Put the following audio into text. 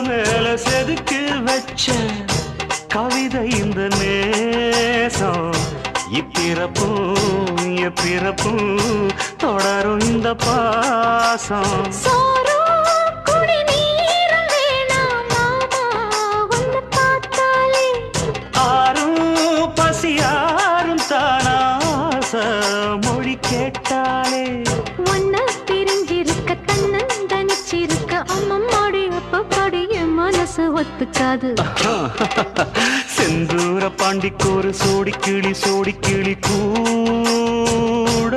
மேல செதுக்கி வச்ச கவிதை இந்த நேசம் இப்பிறப்பும் எப்பிறப்பும் தொடரும் இந்த பாசம் ஆறும் பசியாரும் தானாச மொழி கேட்டாலே ஒன்ன பிரிஞ்சிருக்க தன்னந்தனிச்சிருக்க அம்மம்மாடி அப்பப்பாடி என் மனசு ஒத்துக்காது செந்தூர பாண்டிக்கோரு சோடி கிளி கூட